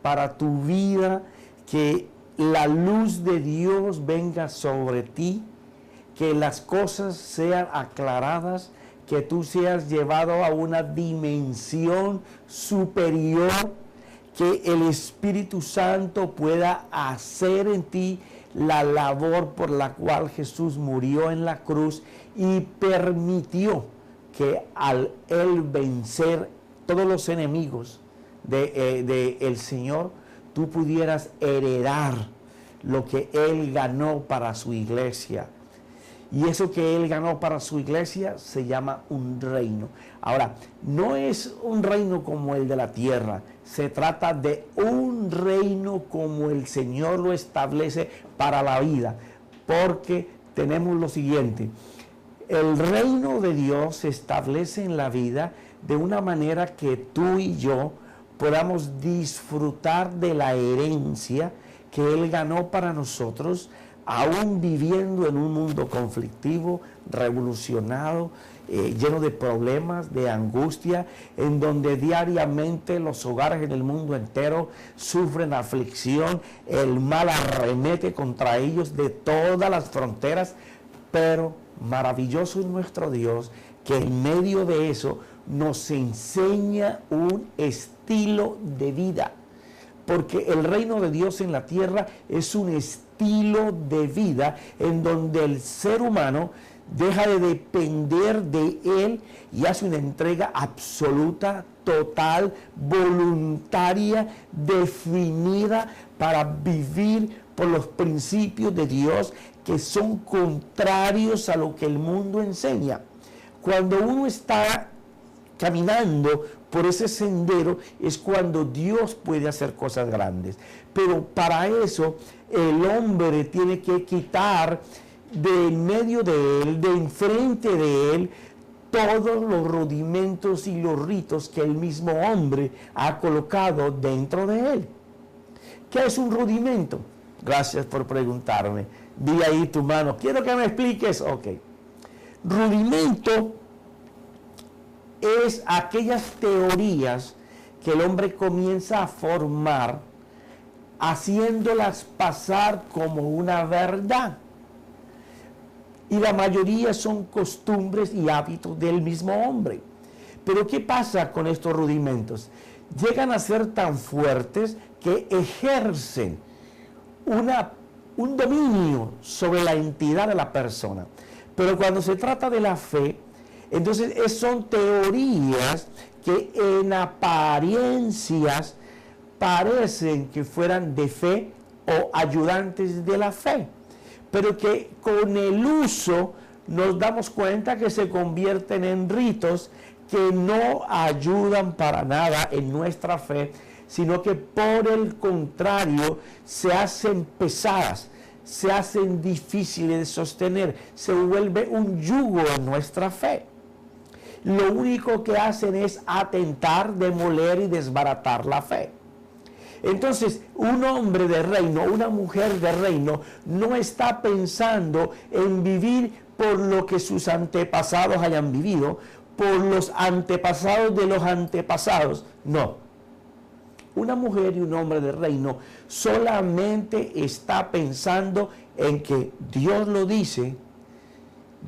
para tu vida, que la luz de Dios venga sobre ti, que las cosas sean aclaradas, que tú seas llevado a una dimensión superior, que el Espíritu Santo pueda hacer en ti la labor por la cual Jesús murió en la cruz y permitió que al Él vencer todos los enemigos del Señor, tú pudieras heredar lo que Él ganó para su iglesia. Y eso que Él ganó para su iglesia se llama un reino. Ahora, no es un reino como el de la tierra. Se trata de un reino como el Señor lo establece para la vida. Porque tenemos lo siguiente. El reino de Dios se establece en la vida de una manera que tú y yo podamos disfrutar de la herencia que Él ganó para nosotros, aún viviendo en un mundo conflictivo, revolucionado, lleno de problemas, de angustia, en donde diariamente los hogares en el mundo entero sufren aflicción, el mal arremete contra ellos de todas las fronteras, pero maravilloso es nuestro Dios, que en medio de eso nos enseña un estilo de vida. Porque el reino de Dios en la tierra es un estilo de vida en donde el ser humano deja de depender de Él y hace una entrega absoluta, total, voluntaria, definida para vivir por los principios de Dios que son contrarios a lo que el mundo enseña. Cuando uno está caminando por ese sendero es cuando Dios puede hacer cosas grandes. Pero para eso el hombre tiene que quitar de en medio de él, de enfrente de él, todos los rudimentos y los ritos que el mismo hombre ha colocado dentro de él. ¿Qué es un rudimento? Gracias por preguntarme. Vi ahí tu mano. Quiero que me expliques. Ok. Rudimento es aquellas teorías que el hombre comienza a formar, haciéndolas pasar como una verdad. Y la mayoría son costumbres y hábitos del mismo hombre. Pero ¿qué pasa con estos rudimentos? Llegan a ser tan fuertes que ejercen un dominio sobre la entidad de la persona. Pero cuando se trata de la fe, entonces son teorías que en apariencias parecen que fueran de fe o ayudantes de la fe, pero que con el uso nos damos cuenta que se convierten en ritos que no ayudan para nada en nuestra fe, sino que por el contrario se hacen pesadas, se hacen difíciles de sostener, se vuelve un yugo en nuestra fe. Lo único que hacen es atentar, demoler y desbaratar la fe. Entonces, un hombre de reino, una mujer de reino, no está pensando en vivir por lo que sus antepasados hayan vivido, por los antepasados de los antepasados. No. Una mujer y un hombre de reino solamente está pensando en que Dios lo dice,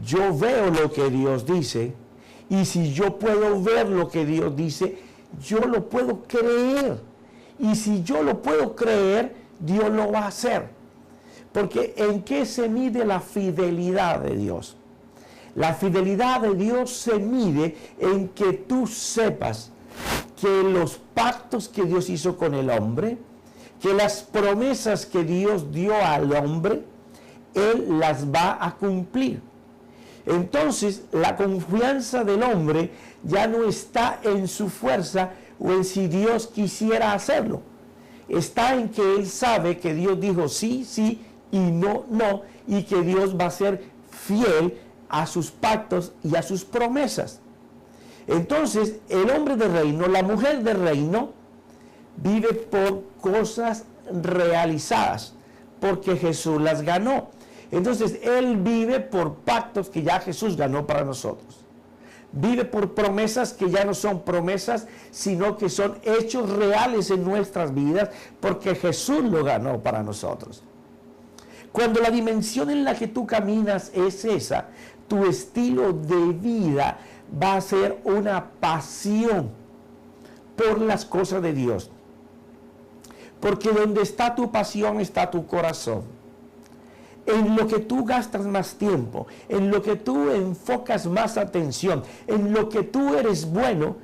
yo veo lo que Dios dice, y si yo puedo ver lo que Dios dice, yo lo puedo creer. Y si yo lo puedo creer, Dios lo va a hacer. Porque ¿en qué se mide la fidelidad de Dios? La fidelidad de Dios se mide en que tú sepas que los pactos que Dios hizo con el hombre, que las promesas que Dios dio al hombre, Él las va a cumplir. Entonces, la confianza del hombre ya no está en su fuerza o en si Dios quisiera hacerlo. Está en que él sabe que Dios dijo sí, sí y no, no, y que Dios va a ser fiel a sus pactos y a sus promesas. Entonces, el hombre de reino, la mujer de reino, vive por cosas realizadas, porque Jesús las ganó. Entonces, él vive por pactos que ya Jesús ganó para nosotros. Vive por promesas que ya no son promesas, sino que son hechos reales en nuestras vidas, porque Jesús lo ganó para nosotros. Cuando la dimensión en la que tú caminas es esa, tu estilo de vida va a ser una pasión por las cosas de Dios. Porque donde está tu pasión está tu corazón. En lo que tú gastas más tiempo, en lo que tú enfocas más atención, en lo que tú eres bueno,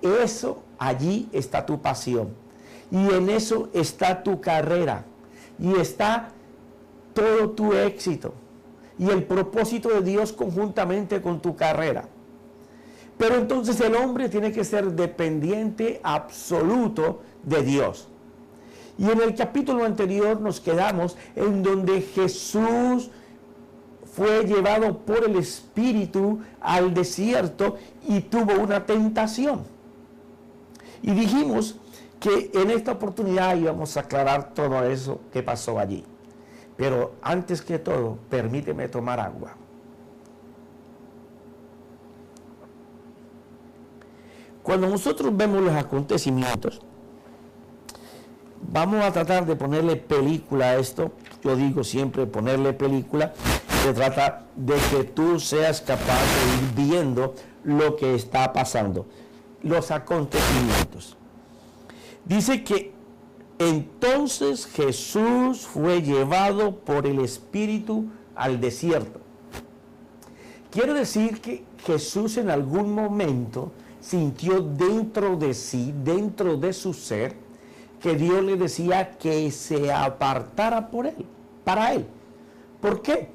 eso, allí está tu pasión. Y en eso está tu carrera. Y está todo tu éxito. Y el propósito de Dios conjuntamente con tu carrera. Pero entonces el hombre tiene que ser dependiente absoluto de Dios. Y en el capítulo anterior nos quedamos en donde Jesús fue llevado por el Espíritu al desierto y tuvo una tentación. Y dijimos que en esta oportunidad íbamos a aclarar todo eso que pasó allí. Pero antes que todo, permíteme tomar agua. Cuando nosotros vemos los acontecimientos, vamos a tratar de ponerle película a esto. Yo digo siempre ponerle película. Se trata de que tú seas capaz de ir viendo lo que está pasando, los acontecimientos. Dice que entonces Jesús fue llevado por el Espíritu al desierto. Quiere decir que Jesús en algún momento sintió dentro de sí, dentro de su ser, que Dios le decía que se apartara por él, para él. ¿Por qué?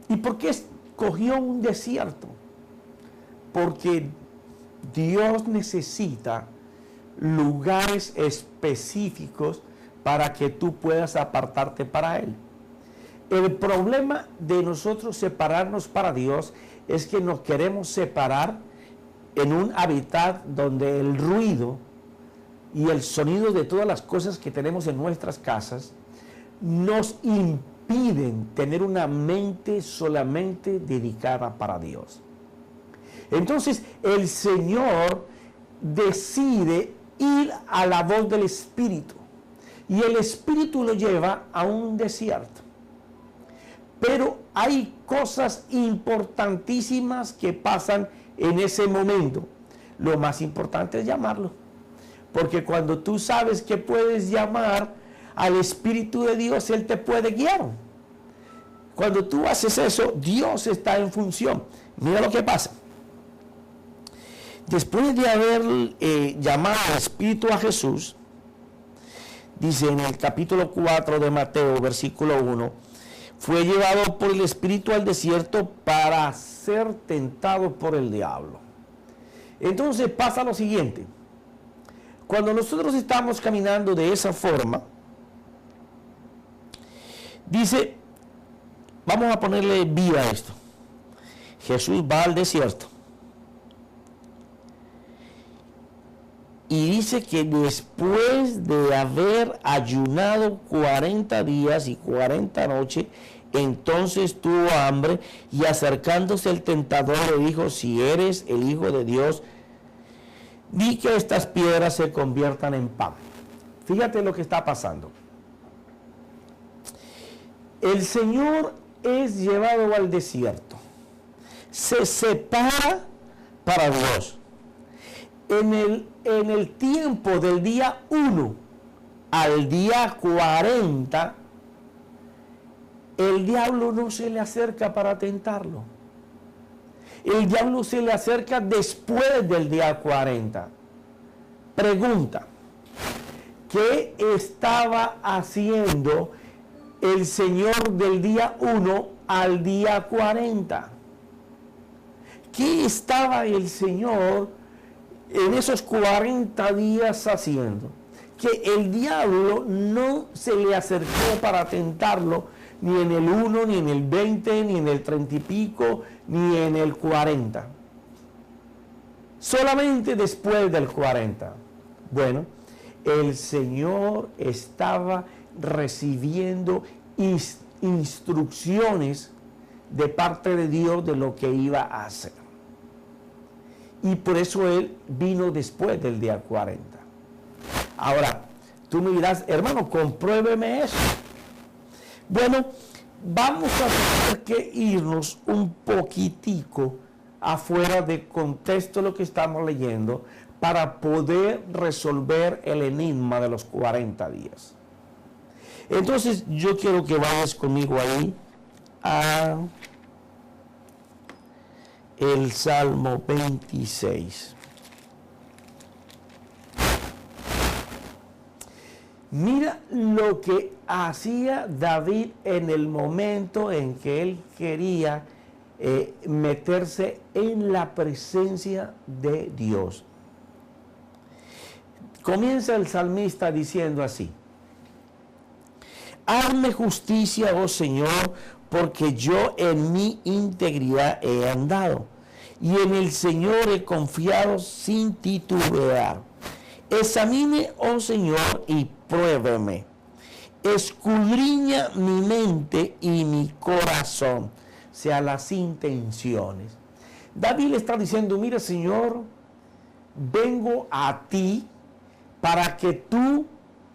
¿Y por qué escogió un desierto? Porque Dios necesita lugares específicos para que tú puedas apartarte para Él. El problema de nosotros separarnos para Dios es que nos queremos separar en un hábitat donde el ruido y el sonido de todas las cosas que tenemos en nuestras casas nos impiden tener una mente solamente dedicada para Dios. Entonces el Señor decide ir a la voz del Espíritu y el Espíritu lo lleva a un desierto. Pero hay cosas importantísimas que pasan en ese momento. Lo más importante es llamarlo. Porque cuando tú sabes que puedes llamar al Espíritu de Dios, Él te puede guiar. Cuando tú haces eso, Dios está en función. Mira lo que pasa. Después de haber llamado al Espíritu a Jesús, dice en el capítulo 4 de Mateo, versículo 1, fue llevado por el Espíritu al desierto para ser tentado por el diablo. Entonces pasa lo siguiente. Cuando nosotros estamos caminando de esa forma, dice, vamos a ponerle vida a esto. Jesús va al desierto. Y dice que después de haber ayunado 40 días y 40 noches, entonces tuvo hambre y acercándose el tentador le dijo, si eres el Hijo de Dios, di que estas piedras se conviertan en pan. Fíjate lo que está pasando. El Señor es llevado al desierto. Se separa para Dios. En el tiempo del día 1 al día 40, el diablo no se le acerca para tentarlo. El diablo se le acerca después del día 40. Pregunta, ¿qué estaba haciendo el Señor del día 1 al día 40? ¿Qué estaba el Señor en esos 40 días haciendo? Que el diablo no se le acercó para tentarlo ni en el 1, ni en el 20, ni en el 30 y pico, ni en el 40. Solamente después del 40. Bueno, el Señor estaba recibiendo instrucciones de parte de Dios de lo que iba a hacer. Y por eso Él vino después del día 40. Ahora, tú me dirás, hermano, compruébeme eso. Bueno, vamos a tener que irnos un poquitico afuera de contexto de lo que estamos leyendo para poder resolver el enigma de los 40 días. Entonces, yo quiero que vayas conmigo ahí a el Salmo 26. Mira lo que hacía David en el momento en que él quería meterse en la presencia de Dios. Comienza el salmista diciendo así: hazme justicia, oh Señor, porque yo en mi integridad he andado, y en el Señor he confiado sin titubear. Examine, oh Señor, y pruébeme. Escudriña mi mente y mi corazón, o sea, las intenciones. David le está diciendo: mira, Señor, vengo a ti para que tú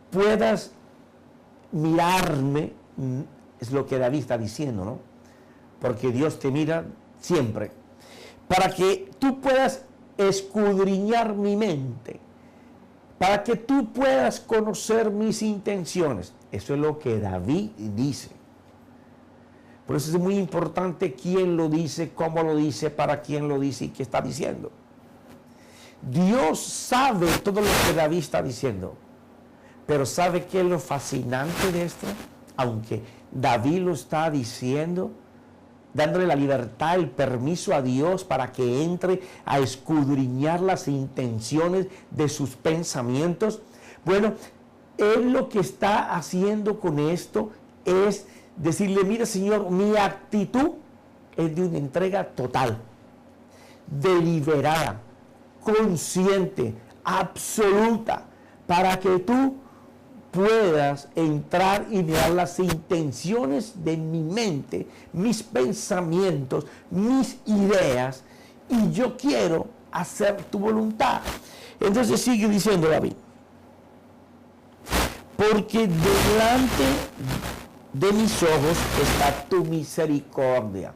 puedas mirarme. Es lo que David está diciendo, ¿no? Porque Dios te mira siempre. Para que tú puedas escudriñar mi mente. Para que tú puedas conocer mis intenciones. Eso es lo que David dice. Por eso es muy importante quién lo dice, cómo lo dice, para quién lo dice y qué está diciendo. Dios sabe todo lo que David está diciendo. Pero ¿sabe qué es lo fascinante de esto? Aunque David lo está diciendo, dándole la libertad, el permiso a Dios para que entre a escudriñar las intenciones de sus pensamientos. Bueno, él lo que está haciendo con esto es decirle: mira, Señor, mi actitud es de una entrega total, deliberada, consciente, absoluta, para que tú puedas entrar y mirar las intenciones de mi mente, mis pensamientos, mis ideas, y yo quiero hacer tu voluntad. Entonces sigue diciendo David: porque delante de mis ojos está tu misericordia.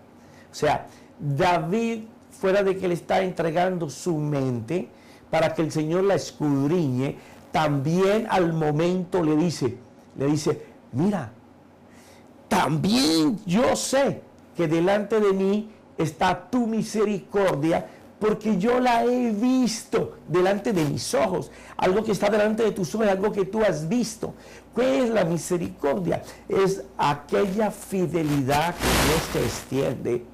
O sea, David, fuera de que le está entregando su mente para que el Señor la escudriñe, también al momento le dice, mira, también yo sé que delante de mí está tu misericordia, porque yo la he visto delante de mis ojos. Algo que está delante de tus ojos, algo que tú has visto. ¿Qué es la misericordia? Es aquella fidelidad que Dios te extiende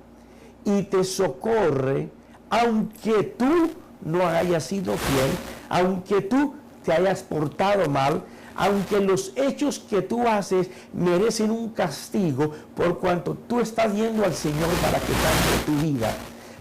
y te socorre, aunque tú no hayas sido fiel, aunque tú te hayas portado mal, aunque los hechos que tú haces merecen un castigo, por cuanto tú estás yendo al Señor para que cambie tu vida,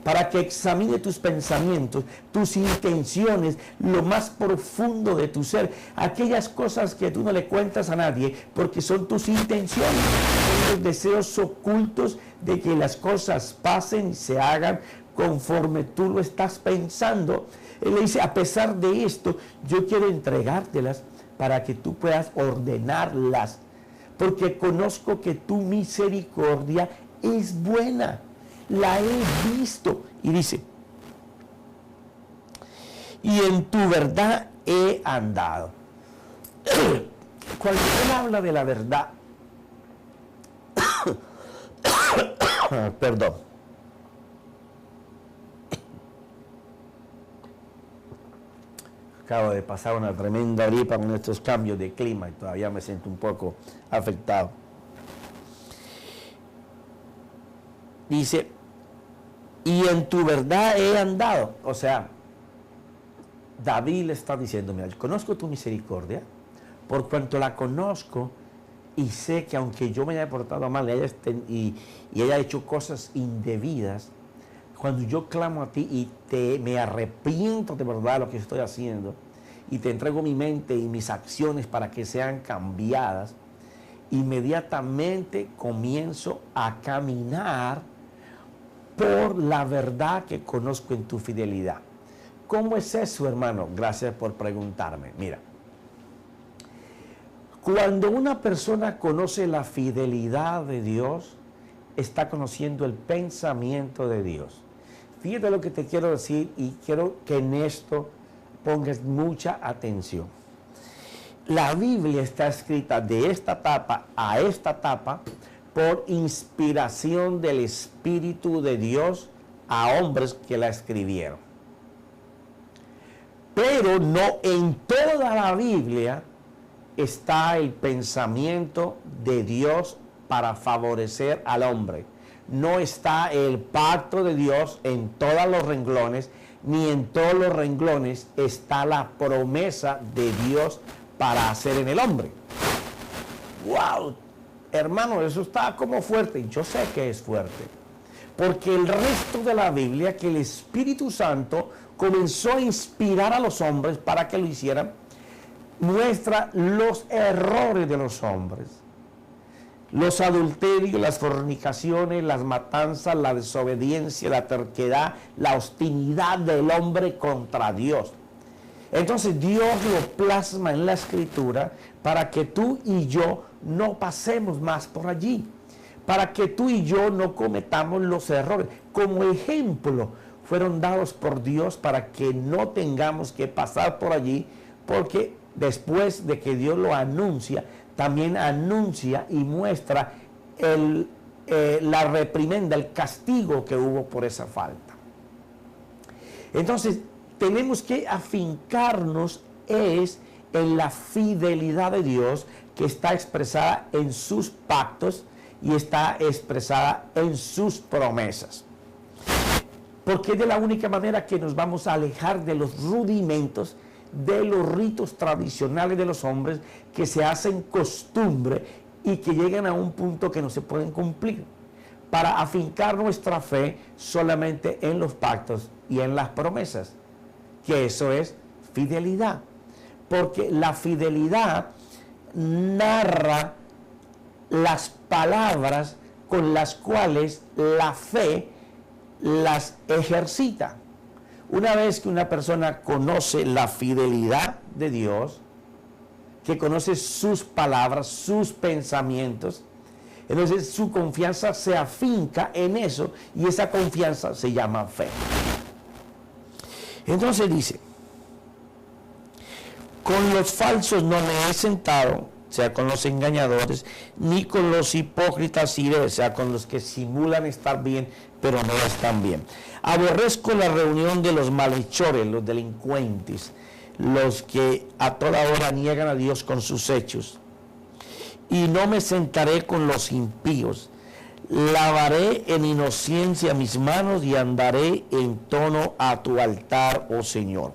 para que examine tus pensamientos, tus intenciones, lo más profundo de tu ser, aquellas cosas que tú no le cuentas a nadie, porque son tus intenciones, son los deseos ocultos de que las cosas pasen y se hagan conforme tú lo estás pensando. Él le dice: a pesar de esto, yo quiero entregártelas para que tú puedas ordenarlas, porque conozco que tu misericordia es buena, la he visto. Y dice: y en tu verdad he andado. Cuando él habla de la verdad, perdón, acabo de pasar una tremenda gripa con estos cambios de clima y todavía me siento un poco afectado. Dice: y en tu verdad he andado. O sea, David le está diciendo: mira, yo conozco tu misericordia, por cuanto la conozco y sé que aunque yo me haya portado mal y haya hecho cosas indebidas, cuando yo clamo a ti y me arrepiento de verdad de lo que estoy haciendo y te entrego mi mente y mis acciones para que sean cambiadas, inmediatamente comienzo a caminar por la verdad que conozco en tu fidelidad. ¿cómo es eso, hermano? Gracias por preguntarme. Mira, cuando una persona conoce la fidelidad de Dios, está conociendo el pensamiento de Dios. Fíjate lo que te quiero decir y quiero que en esto pongas mucha atención. La Biblia está escrita de esta etapa a esta etapa por inspiración del Espíritu de Dios a hombres que la escribieron. Pero no en toda la Biblia está el pensamiento de Dios para favorecer al hombre. No está el pacto de Dios en todos los renglones, ni en todos los renglones está la promesa de Dios para hacer en el hombre. ¡Wow! Hermano, eso está como fuerte. Yo sé que es fuerte. Porque el resto de la Biblia, que el Espíritu Santo comenzó a inspirar a los hombres para que lo hicieran, muestra los errores de los hombres. Los adulterios, las fornicaciones, las matanzas, la desobediencia, la terquedad, la hostilidad del hombre contra Dios. Entonces Dios lo plasma en la Escritura para que tú y yo no pasemos más por allí, para que tú y yo no cometamos los errores. Como ejemplo fueron dados por Dios para que no tengamos que pasar por allí, porque después de que Dios lo anuncia, también anuncia y muestra la reprimenda, el castigo que hubo por esa falta. Entonces, tenemos que afincarnos en la fidelidad de Dios, que está expresada en sus pactos y está expresada en sus promesas. Porque es de la única manera que nos vamos a alejar de los rudimentos, de los ritos tradicionales de los hombres que se hacen costumbre y que llegan a un punto que no se pueden cumplir, para afincar nuestra fe solamente en los pactos y en las promesas, que eso es fidelidad, porque la fidelidad narra las palabras con las cuales la fe las ejercita. Una vez que una persona conoce la fidelidad de Dios, que conoce sus palabras, sus pensamientos, entonces su confianza se afinca en eso y esa confianza se llama fe. Entonces dice, con los falsos no me he sentado, o sea, con los engañadores, ni con los hipócritas iré, o sea, con los que simulan estar bien, pero no están bien. Aborrezco la reunión de los malhechores, los delincuentes, los que a toda hora niegan a Dios con sus hechos. Y no me sentaré con los impíos. Lavaré en inocencia mis manos y andaré en torno a tu altar, oh Señor.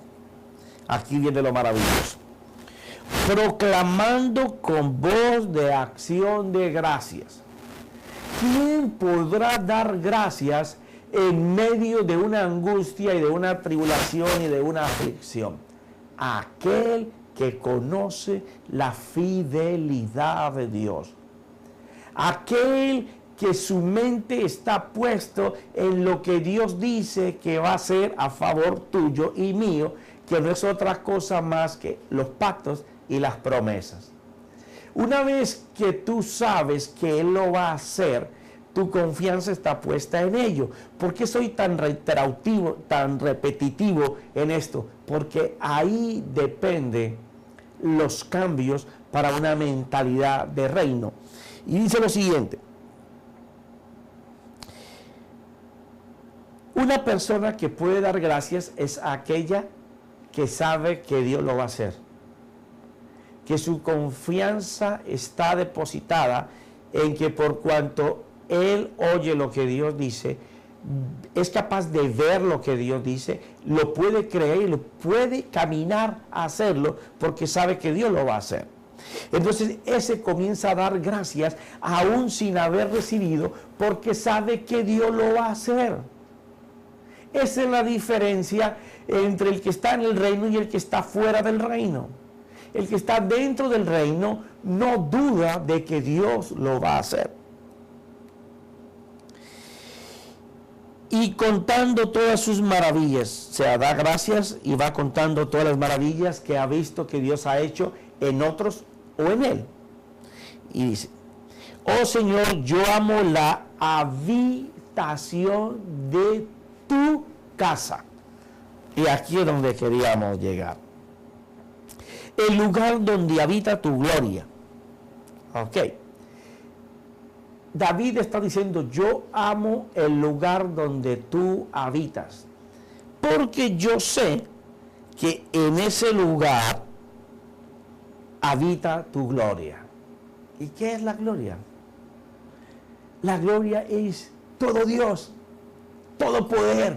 Aquí viene lo maravilloso. Proclamando con voz de acción de gracias. ¿Quién podrá dar gracias en medio de una angustia y de una tribulación y de una aflicción? Aquel que conoce la fidelidad de Dios. Aquel que su mente está puesto en lo que Dios dice que va a hacer a favor tuyo y mío, que no es otra cosa más que los pactos y las promesas. Una vez que tú sabes que Él lo va a hacer, tu confianza está puesta en ello. ¿Por qué soy tan reiterativo, tan repetitivo en esto? Porque ahí depende los cambios para una mentalidad de reino. Y dice lo siguiente: una persona que puede dar gracias es aquella que sabe que Dios lo va a hacer, que su confianza está depositada en que por cuanto él oye lo que Dios dice, es capaz de ver lo que Dios dice, lo puede creer y lo puede caminar a hacerlo porque sabe que Dios lo va a hacer. Entonces ese comienza a dar gracias aún sin haber recibido, porque sabe que Dios lo va a hacer. Esa es la diferencia entre el que está en el reino y el que está fuera del reino. El que está dentro del reino no duda de que Dios lo va a hacer. y contando todas sus maravillas. O sea, da gracias y va contando todas las maravillas que ha visto que Dios ha hecho en otros o en él. Y dice, oh Señor, yo amo la habitación de tu casa. Y aquí es donde queríamos llegar. El lugar donde habita tu gloria. Ok. David está diciendo, yo amo el lugar donde tú habitas, porque yo sé que en ese lugar habita tu gloria. ¿Y qué es la gloria? La gloria es todo Dios, todo poder.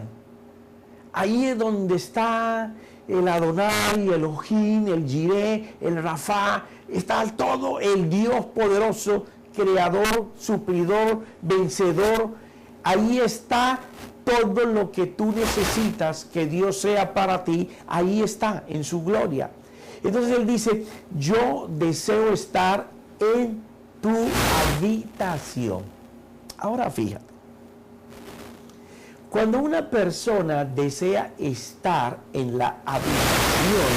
Ahí es donde está el Adonai, el Elohim, el Jireh, el Rafa, está todo el Dios poderoso, creador, suplidor, vencedor. Ahí está todo lo que tú necesitas que Dios sea para ti. Ahí está, en su gloria. Entonces él dice, yo deseo estar en tu habitación. Ahora fíjate, cuando una persona desea estar en la habitación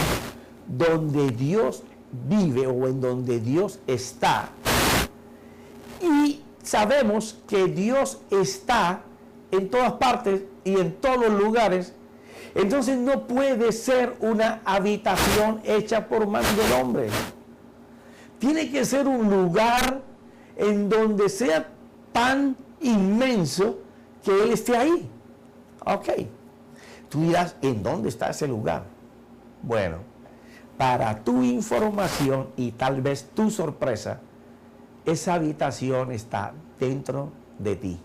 donde Dios vive o en donde Dios está, y sabemos que Dios está en todas partes y en todos los lugares, entonces no puede ser una habitación hecha por manos del hombre. Tiene que ser un lugar en donde sea tan inmenso que Él esté ahí. Ok. Tú dirás, ¿en dónde está ese lugar? Bueno, para tu información y tal vez tu sorpresa, esa habitación está dentro de ti.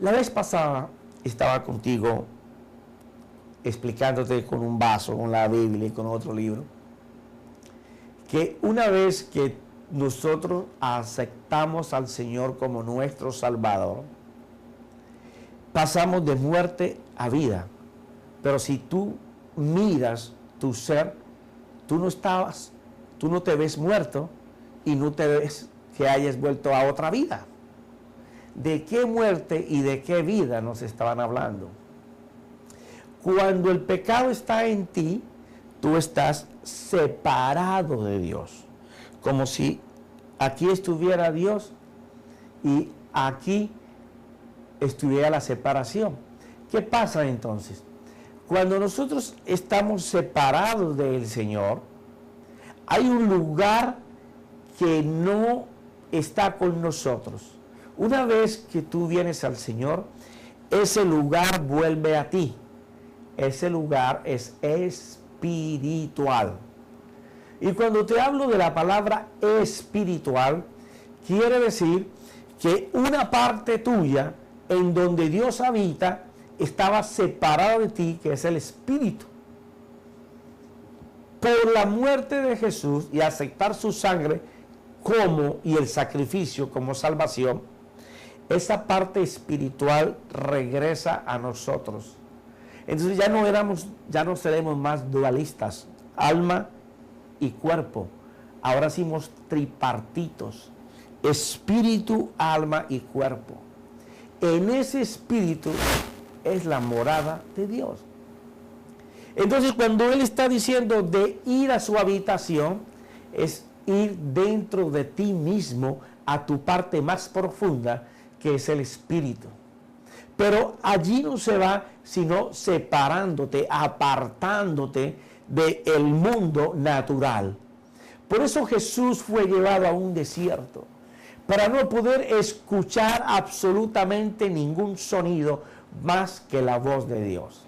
La vez pasada estaba contigo explicándote con un vaso, con la Biblia y con otro libro, que una vez que nosotros aceptamos al Señor como nuestro Salvador, pasamos de muerte a vida. Pero si tú miras tu ser, tú no te ves muerto y no te ves que hayas vuelto a otra vida. ¿De qué muerte y de qué vida nos estaban hablando? Cuando el pecado está en ti, tú estás separado de Dios. Como si aquí estuviera Dios y aquí estuviera la separación. ¿Qué pasa entonces? Cuando nosotros estamos separados del Señor, hay un lugar que no está con nosotros. Una vez que tú vienes al Señor, ese lugar vuelve a ti. Ese lugar es espiritual. Y cuando te hablo de la palabra espiritual, quiere decir que una parte tuya en donde Dios habita estaba separado de ti, que es el espíritu. Por la muerte de Jesús y aceptar su sangre y el sacrificio como salvación, esa parte espiritual regresa a nosotros. Entonces ya no seremos más dualistas, alma y cuerpo. Ahora somos tripartitos, espíritu, alma y cuerpo. En ese espíritu es la morada de Dios. Entonces cuando Él está diciendo de ir a su habitación, es ir dentro de ti mismo a tu parte más profunda, que es el espíritu. Pero allí no se va sino separándote, apartándote del mundo natural. Por eso Jesús fue llevado a un desierto, para no poder escuchar absolutamente ningún sonido más que la voz de Dios.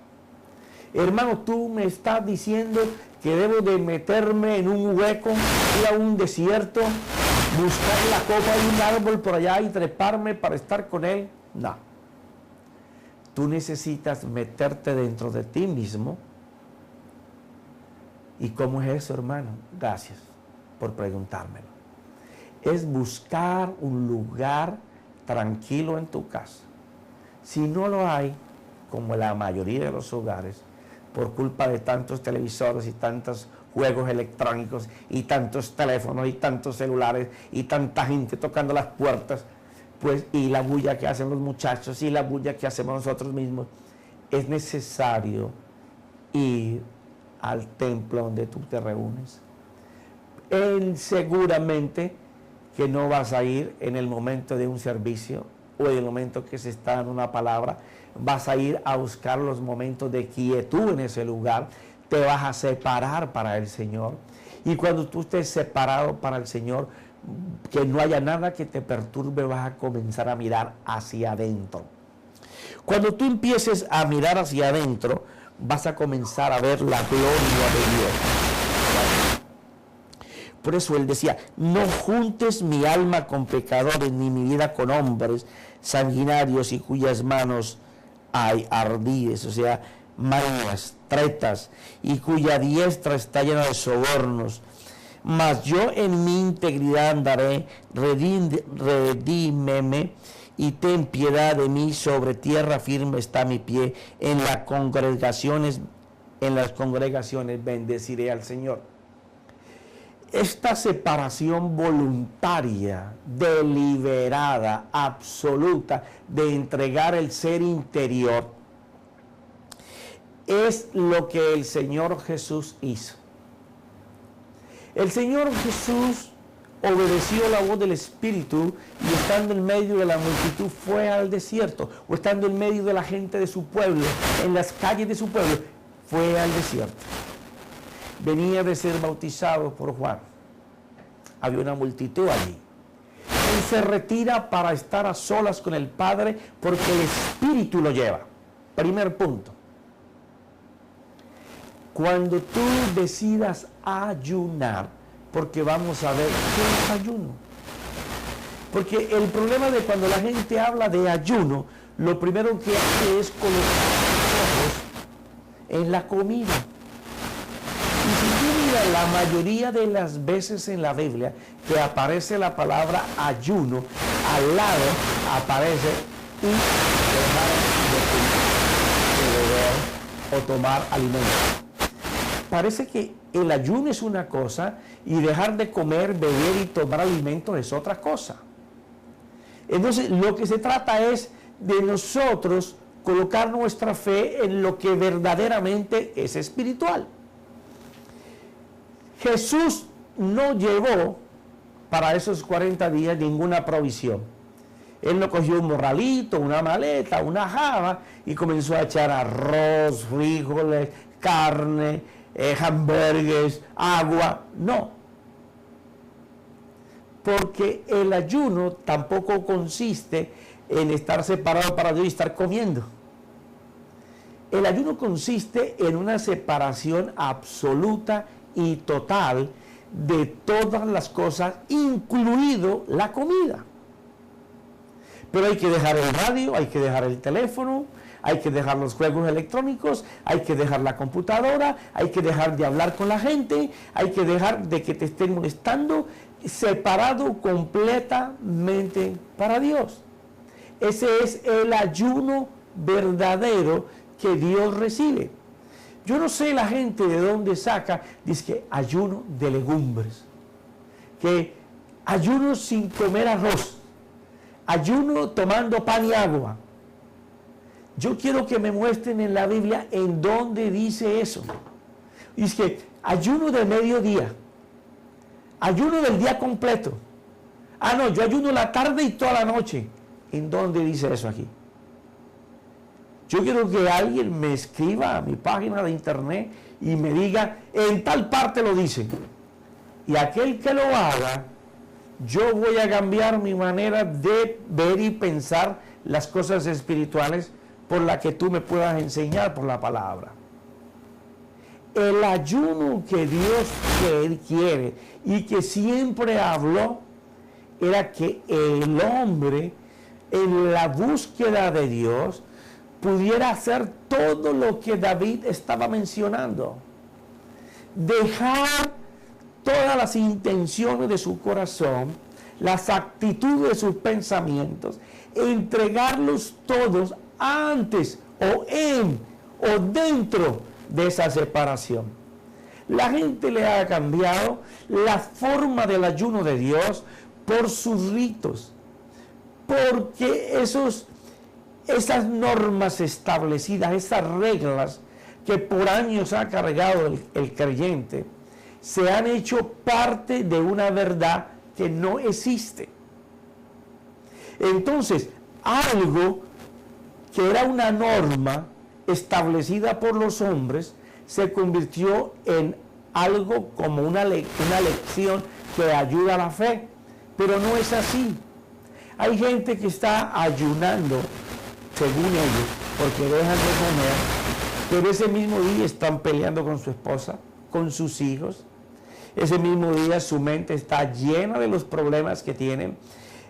Hermano, tú me estás diciendo que debo de meterme en un hueco, ir a un desierto, buscar la copa de un árbol por allá y treparme para estar con Él. No. Tú necesitas meterte dentro de ti mismo. ¿Y cómo es eso, hermano? Gracias por preguntármelo. Es buscar un lugar tranquilo en tu casa. Si no lo hay, como la mayoría de los hogares, por culpa de tantos televisores y tantos juegos electrónicos y tantos teléfonos y tantos celulares y tanta gente tocando las puertas, pues, y la bulla que hacen los muchachos y la bulla que hacemos nosotros mismos, es necesario ir al templo donde tú te reúnes. Él seguramente que no vas a ir en el momento de un servicio o en el momento que se está dando una palabra, vas a ir a buscar los momentos de quietud en ese lugar, te vas a separar para el Señor. Y cuando tú estés separado para el Señor, que no haya nada que te perturbe, vas a comenzar a mirar hacia adentro. Cuando tú empieces a mirar hacia adentro, vas a comenzar a ver la gloria de Dios. Por eso él decía, no juntes mi alma con pecadores, ni mi vida con hombres sanguinarios y cuyas manos hay ardides, o sea, mañas, tretas, y cuya diestra está llena de sobornos. Mas yo en mi integridad andaré, redímeme y ten piedad de mí, sobre tierra firme está mi pie, en las congregaciones bendeciré al Señor. Esta separación voluntaria, deliberada, absoluta, de entregar el ser interior, es lo que el Señor Jesús hizo. El Señor Jesús obedeció la voz del Espíritu y estando en medio de la multitud fue al desierto, o estando en medio de la gente de su pueblo, en las calles de su pueblo, fue al desierto. Venía de ser bautizado por Juan. Había una multitud allí. Él se retira para estar a solas con el Padre porque el Espíritu lo lleva. Primer punto. Cuando tú decidas ayunar, porque vamos a ver qué es ayuno. Porque el problema de cuando la gente habla de ayuno, lo primero que hace es colocar los ojos en la comida. Y si tú miras la mayoría de las veces en la Biblia que aparece la palabra ayuno, al lado aparece y dejar de beber o tomar alimentos. Parece que el ayuno es una cosa y dejar de comer, beber y tomar alimentos es otra cosa. Entonces, lo que se trata es de nosotros colocar nuestra fe en lo que verdaderamente es espiritual. Jesús no llevó para esos 40 días ninguna provisión. Él no cogió un morralito, una maleta, una java y comenzó a echar arroz, frijoles, carne, hamburgues, agua. No. Porque el ayuno tampoco consiste en estar separado para Dios y estar comiendo. El ayuno consiste en una separación absoluta y total de todas las cosas, incluido la comida. Pero hay que dejar el radio, hay que dejar el teléfono, hay que dejar los juegos electrónicos, hay que dejar la computadora, hay que dejar de hablar con la gente, hay que dejar de que te estén molestando, separado completamente para Dios. Ese es el ayuno verdadero que Dios recibe. Yo no sé la gente de dónde saca, dice que ayuno de legumbres, que ayuno sin comer arroz, ayuno tomando pan y agua. Yo quiero que me muestren en la Biblia en dónde dice eso. Dice que ayuno de mediodía, ayuno del día completo. Ah, no, yo ayuno la tarde y toda la noche. ¿En dónde dice eso aquí? Yo quiero que alguien me escriba a mi página de internet y me diga, en tal parte lo dice. Y aquel que lo haga, yo voy a cambiar mi manera de ver y pensar las cosas espirituales por la que tú me puedas enseñar por la palabra. El ayuno que Dios quiere y que siempre habló era que el hombre en la búsqueda de Dios pudiera hacer todo lo que David estaba mencionando. Dejar todas las intenciones de su corazón, las actitudes de sus pensamientos, entregarlos todos antes o en o dentro de esa separación. La gente le ha cambiado la forma del ayuno de Dios por sus ritos, Porque esas normas establecidas, esas reglas que por años ha cargado el creyente, se han hecho parte de una verdad que no existe. Entonces, algo que era una norma establecida por los hombres se convirtió en algo como una lección que ayuda a la fe, pero no es así. Hay gente que está ayunando, según ellos, porque dejan de comer, pero ese mismo día están peleando con su esposa, con sus hijos. Ese mismo día su mente está llena de los problemas que tienen.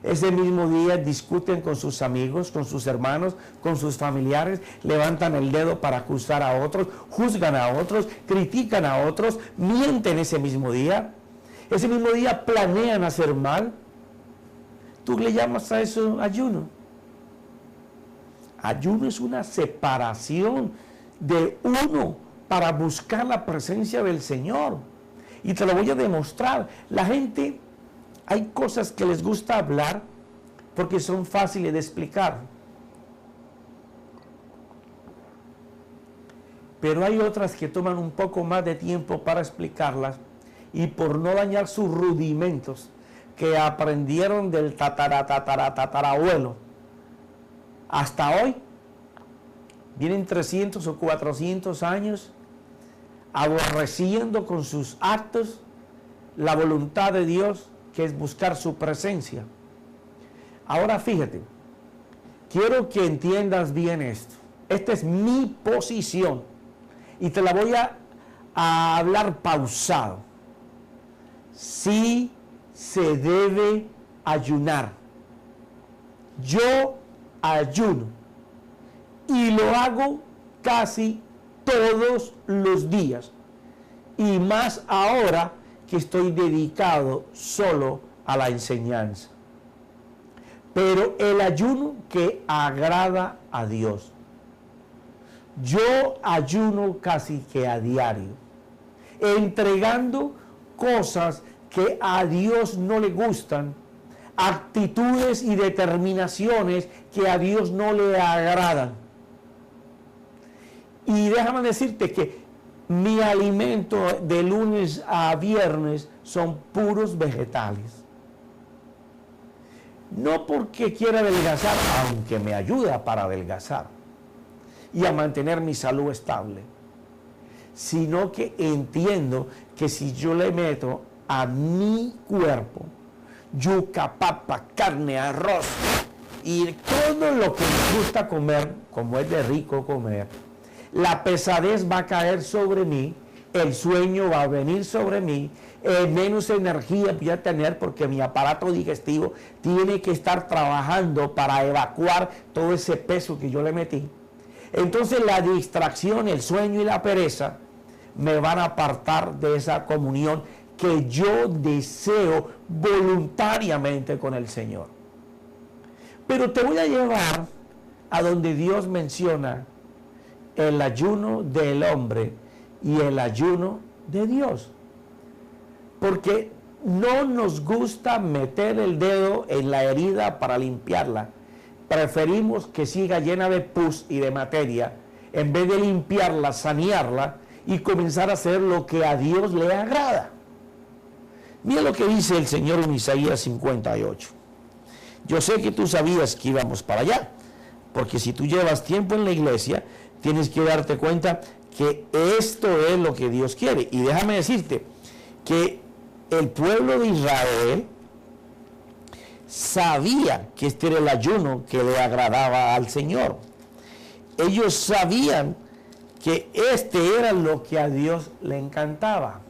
Ese mismo día discuten con sus amigos, con sus hermanos, con sus familiares, levantan el dedo para acusar a otros, juzgan a otros, critican a otros, mienten ese mismo día. Ese mismo día planean hacer mal. ¿Tú le llamas a eso ayuno? Ayuno es una separación de uno para buscar la presencia del Señor. Y te lo voy a demostrar. La gente, hay cosas que les gusta hablar porque son fáciles de explicar. Pero hay otras que toman un poco más de tiempo para explicarlas, y por no dañar sus rudimentos que aprendieron del tatarabuelo hasta hoy, vienen 300 o 400 años aborreciendo con sus actos la voluntad de Dios, que es buscar su presencia. Ahora fíjate, quiero que entiendas bien esto. Esta es mi posición y te la voy a hablar pausado. Sí se debe ayunar. Yo ayuno y lo hago casi todos los días, y más ahora que estoy dedicado solo a la enseñanza. Pero el ayuno que agrada a Dios. Yo ayuno casi que a diario, entregando cosas que a Dios no le gustan, actitudes y determinaciones que a Dios no le agradan. Y déjame decirte que mi alimento de lunes a viernes son puros vegetales. No porque quiera adelgazar, aunque me ayuda para adelgazar y a mantener mi salud estable, sino que entiendo que si yo le meto a mi cuerpo yuca, papa, carne, arroz y todo lo que me gusta comer, como es de rico comer, la pesadez va a caer sobre mí, el sueño va a venir sobre mí, menos energía voy a tener porque mi aparato digestivo tiene que estar trabajando para evacuar todo ese peso que yo le metí. Entonces la distracción, el sueño y la pereza me van a apartar de esa comunión que yo deseo voluntariamente con el Señor. Pero te voy a llevar a donde Dios menciona el ayuno del hombre y el ayuno de Dios, porque no nos gusta meter el dedo en la herida para limpiarla. Preferimos que siga llena de pus y de materia, en vez de limpiarla, sanearla y comenzar a hacer lo que a Dios le agrada. Mira lo que dice el Señor en Isaías 58. Yo sé que tú sabías que íbamos para allá, porque si tú llevas tiempo en la iglesia, tienes que darte cuenta que esto es lo que Dios quiere. Y déjame decirte que el pueblo de Israel sabía que este era el ayuno que le agradaba al Señor. Ellos sabían que este era lo que a Dios le encantaba.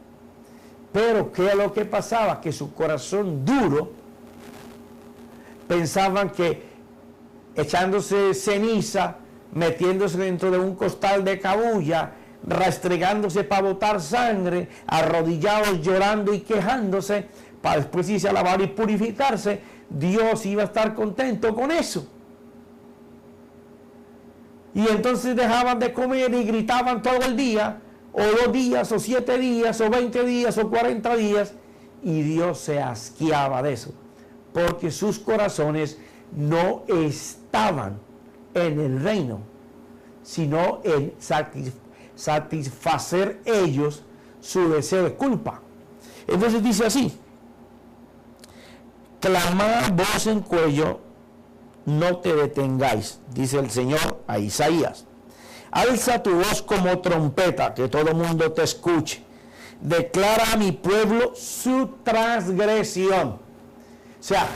Pero ¿qué es lo que pasaba? Que su corazón duro pensaban que echándose ceniza, metiéndose dentro de un costal de cabuya, restregándose para botar sangre, arrodillados llorando y quejándose, para después irse a lavar y purificarse, Dios iba a estar contento con eso. Y entonces dejaban de comer y gritaban todo el día, o 2 días, o 7 días, o 20 días, o 40 días, y Dios se asqueaba de eso, porque sus corazones no estaban en el reino, sino en satisfacer ellos su deseo de culpa. Entonces dice así: clamad voz en cuello, no te detengáis, dice el Señor a Isaías. Alza tu voz como trompeta, que todo el mundo te escuche. Declara a mi pueblo su transgresión. O sea,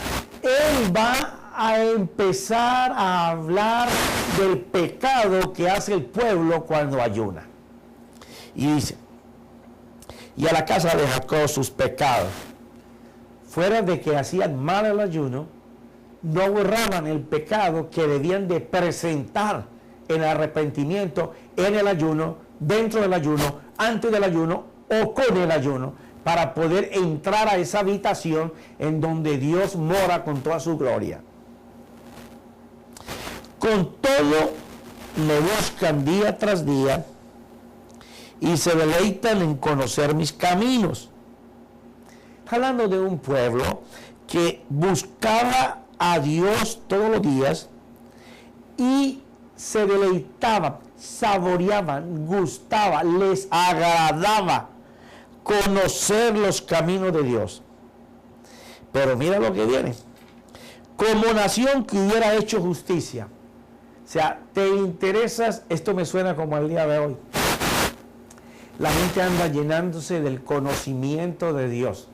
Él va a empezar a hablar del pecado que hace el pueblo cuando ayuna. Y dice: y a la casa de Jacob sus pecados. Fuera de que hacían mal el ayuno, no borraban el pecado que debían de presentar en arrepentimiento, en el ayuno, dentro del ayuno, antes del ayuno o con el ayuno, para poder entrar a esa habitación en donde Dios mora con toda su gloria. Con todo me buscan día tras día y se deleitan en conocer mis caminos. Hablando de un pueblo que buscaba a Dios todos los días y se deleitaba, saboreaban, gustaba, les agradaba conocer los caminos de Dios. Pero mira lo que viene: como nación que hubiera hecho justicia. O sea, te interesas, esto me suena como al día de hoy. La gente anda llenándose del conocimiento de Dios.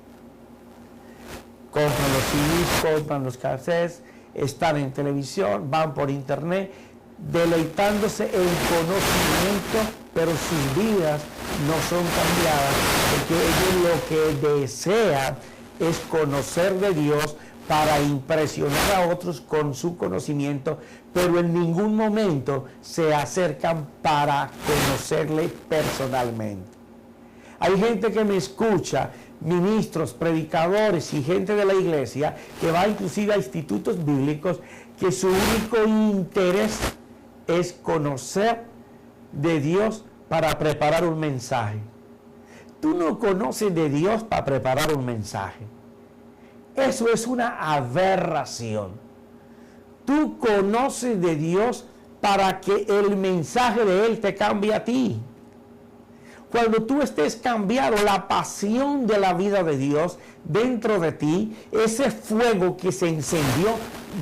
Compran los CDs, compran los cassettes, están en televisión, van por internet, deleitándose en conocimiento, pero sus vidas no son cambiadas, porque ellos lo que desean es conocer de Dios para impresionar a otros con su conocimiento, pero en ningún momento se acercan para conocerle personalmente. Hay gente que me escucha, ministros, predicadores y gente de la iglesia que va inclusive a institutos bíblicos, que su único interés es conocer de Dios para preparar un mensaje. Tú no conoces de Dios para preparar un mensaje. Eso es una aberración. Tú conoces de Dios para que el mensaje de Él te cambie a ti. Cuando tú estés cambiado, la pasión de la vida de Dios dentro de ti, ese fuego que se encendió,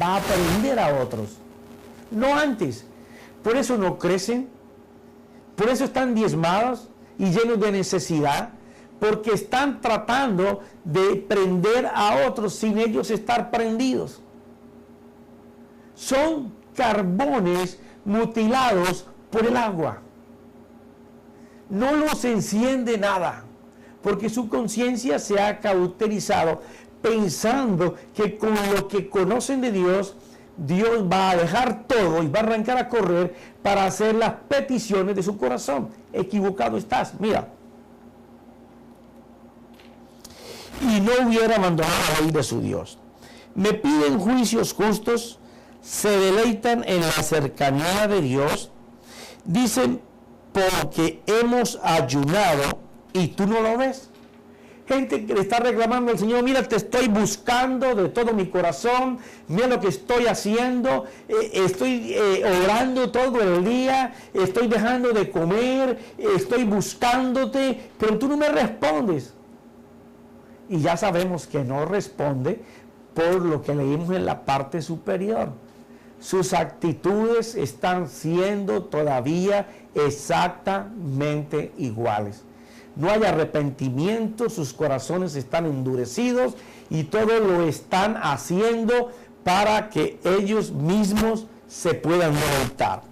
va a prender a otros. No antes. Por eso no crecen. Por eso están diezmados y llenos de necesidad. Porque están tratando de prender a otros sin ellos estar prendidos. Son carbones mutilados por el agua. No los enciende nada, porque su conciencia se ha cauterizado pensando que con lo que conocen de Dios, Dios va a dejar todo y va a arrancar a correr para hacer las peticiones de su corazón. Equivocado estás, mira. Y no hubiera abandonado la ley de su Dios. Me piden juicios justos, se deleitan en la cercanía de Dios, dicen: porque hemos ayunado y tú no lo ves. Gente que le está reclamando al Señor: mira, te estoy buscando de todo mi corazón, mira lo que estoy haciendo, estoy orando todo el día, estoy dejando de comer, estoy buscándote, pero tú no me respondes. Y ya sabemos que no responde por lo que leímos en la parte superior. Sus actitudes están siendo todavía exactamente iguales. No hay arrepentimiento, sus corazones están endurecidos y todo lo están haciendo para que ellos mismos se puedan deleitar.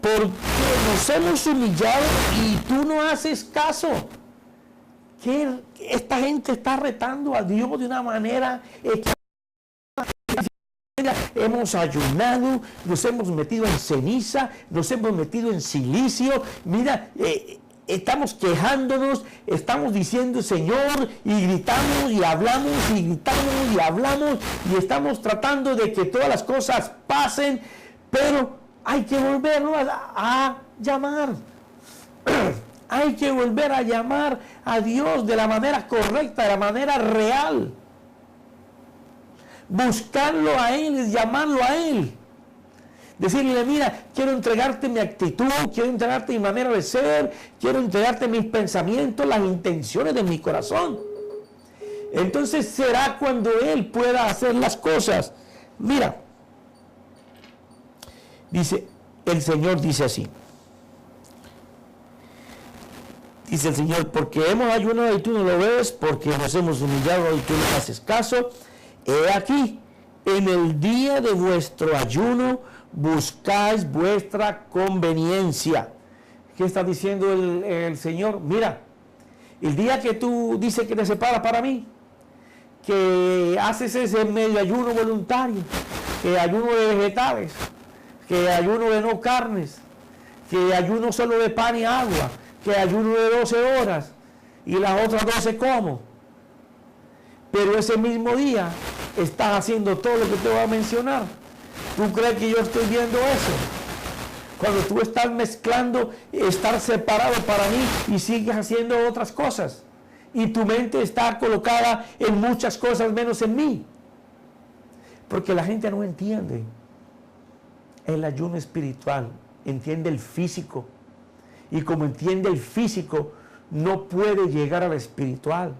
Porque nos hemos humillado y tú no haces caso. Que esta gente está retando a Dios de una manera equivocada. Hemos ayunado, nos hemos metido en ceniza, nos hemos metido en silicio. Mira, estamos quejándonos, estamos diciendo Señor, y gritamos y hablamos y gritamos y hablamos y estamos tratando de que todas las cosas pasen, pero hay que volvernos a llamar. Hay que volver a llamar a Dios de la manera correcta, de la manera real. Buscarlo a Él es llamarlo a Él. Decirle, mira, quiero entregarte mi actitud, quiero entregarte mi manera de ser, quiero entregarte mis pensamientos, las intenciones de mi corazón. Entonces será cuando Él pueda hacer las cosas. Mira, dice, el Señor dice así. Dice el Señor, porque hemos ayunado y tú no lo ves, porque nos hemos humillado y tú no haces caso. He aquí, en el día de vuestro ayuno, buscáis vuestra conveniencia. ¿Qué está diciendo el Señor? Mira, el día que tú dices que te separas para mí, que haces ese medio ayuno voluntario, que ayuno de vegetales, que ayuno de no carnes, que ayuno solo de pan y agua, que ayuno de 12 horas y las otras 12 como. Pero ese mismo día estás haciendo todo lo que te voy a mencionar. ¿Tú crees que yo estoy viendo eso? Cuando tú estás mezclando, estar separado para mí y sigues haciendo otras cosas. Y tu mente está colocada en muchas cosas menos en mí. Porque la gente no entiende el ayuno espiritual, entiende el físico. Y como entiende el físico, no puede llegar al espiritual.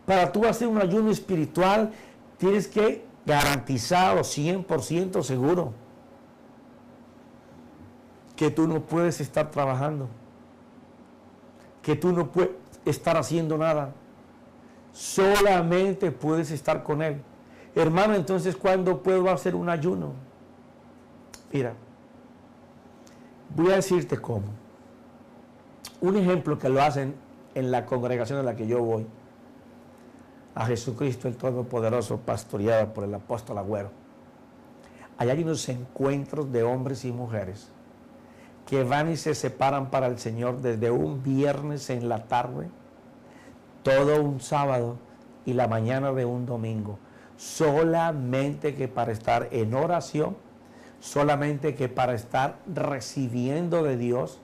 Para tú hacer un ayuno espiritual, tienes que garantizado 100% seguro que tú no puedes estar trabajando, que tú no puedes estar haciendo nada, solamente puedes estar con Él. Hermano, entonces, ¿cuándo puedo hacer un ayuno? Mira, voy a decirte cómo. Un ejemplo que lo hacen en la congregación en la que yo voy, a Jesucristo el Todopoderoso, pastoreado por el apóstol Agüero. Allá hay unos encuentros de hombres y mujeres que van y se separan para el Señor desde un viernes en la tarde, todo un sábado y la mañana de un domingo, solamente que para estar en oración, solamente que para estar recibiendo de Dios,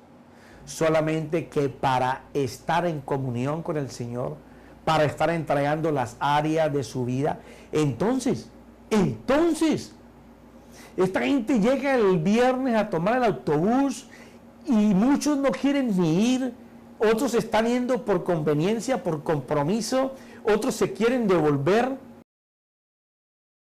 solamente que para estar en comunión con el Señor, para estar entregando las áreas de su vida. Entonces, esta gente llega el viernes a tomar el autobús y muchos no quieren ni ir, otros están yendo por conveniencia, por compromiso, otros se quieren devolver,